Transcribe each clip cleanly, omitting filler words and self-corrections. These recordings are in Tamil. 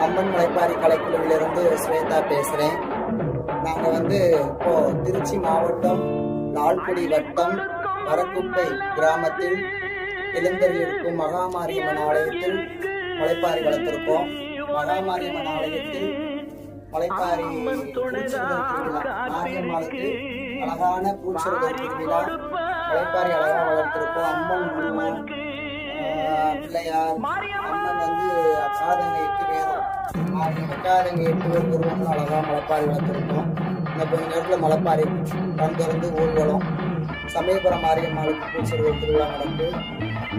அம்மன் முளைப்பாரி கலைக்குழுவிலிருந்து ஸ்வேதா பேசுகிறேன். நாங்கள் இப்போ திருச்சி மாவட்டம் லால்குடி வட்டம் வரக்குப்பை கிராமத்தில் எழுந்தரில் இருக்கும் மகாமாரியம்மன் ஆலயத்தில் முளைப்பாரி வளர்த்திருக்கோம். மகாமாரியம்மன் ஆலயத்தில் முளைப்பாரி மாரியம்மாளுக்கு அழகான பூச்சொருதல் திருவிழா முளைப்பாரி அழகாக வளர்த்திருக்கோம். அம்மன் பிள்ளையார் அம்மன் காதங்க 8 பேரும் காதங்க 8 பேர் குருவங்கள் அழகாக முளைப்பாரி வளர்த்திருக்கோம். இந்த கொஞ்ச நேரத்தில் முளைப்பாரி திறந்து ஊர்வலம் சமயபுரம் மாரியம்மாளுக்கு பூச்சொருதல் திருவிழா நடந்து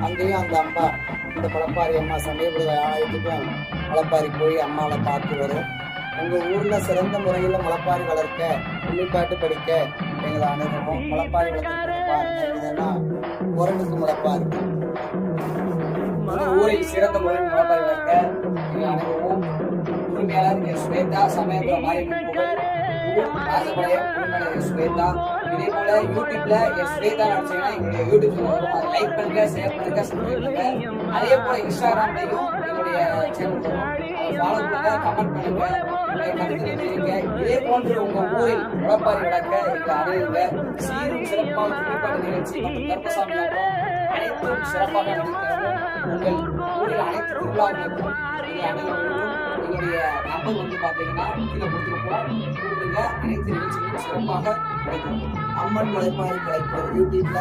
அங்கேயும் அந்த அம்மா இந்த முளைப்பாரி அம்மா சமயபுரம் ஆலயத்துக்கும் முளைப்பாரி போய் அம்மாவை பார்த்து வரும். உங்கள் ஊரில் சிறந்த முறையில் முளைப்பாரி வளர்க்க புள்ளிப்பாட்டு படிக்க எங்களை அணுகணும். முளைப்பாரி வளர்த்து பாருங்க. இதெல்லாம் முரணுக்கு முளைப்பாரி. உங்கள் ஊரில் சிறந்த முறையில் முளைப்பாரி வளர்க்க எங்களை அணுகவும். உரிமையாளர் ஸ்வேதா, சமயபுரம் மாரியம்மன் புகழ், ராஜபாளையம் உரிமையாளர் ஸ்வேதா. இதே போல யூடியூப்ல ஸ்வேதா நினைச்சீங்கன்னா எங்களுடைய யூடியூப் வரும். அதை லைக் பண்ணுங்க, ஷேர் பண்ணுங்க, சப்ஸ்கிரைப் பண்ணுங்க. அதே போல இன்ஸ்டாகிராம்லையும் எங்களுடைய சேனல் வரும். அதை ஃபாலோ பண்ணுங்க, கமெண்ட் பண்ணுங்க, கருத்து தெரிவிங்க. இதே போன்று உங்க ஊரில் முளைப்பாரி வளர்க்க எங்களை அணுகுங்க. சீரும் சிறப்பான புள்ளிப்பாட்டு நிகழ்ச்சி மற்றும் கருப்பசாமி ஆட்டம் அனைத்தும் சிறப்பாக நடக்கிறது. உங்கள் ஊரில் அனைத்து திருவிழாக்களுக்கும் அணுக எங்களுடைய நம்பர் பார்த்தீங்கன்னா கீழே கொடுத்துருப்போம். கூப்பிடுங்க. அனைத்து நிகழ்ச்சிகளும் சிறப்பாக கிடைக்கும். அம்மன் முளைப்பாரி கலைக்குழு யூடியூப்ல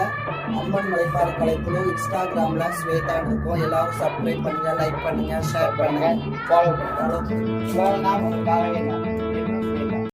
அம்மன் முளைப்பாரி கலைக்குழு, இன்ஸ்டாகிராம்ல ஸ்வேதா இருக்கும். எல்லாரும் சப்ஸ்கிரைப் பண்ணுங்க, லைக் பண்ணுங்க, ஷேர் பண்ணுங்க, ஃபாலோ பண்ணுங்க. நாம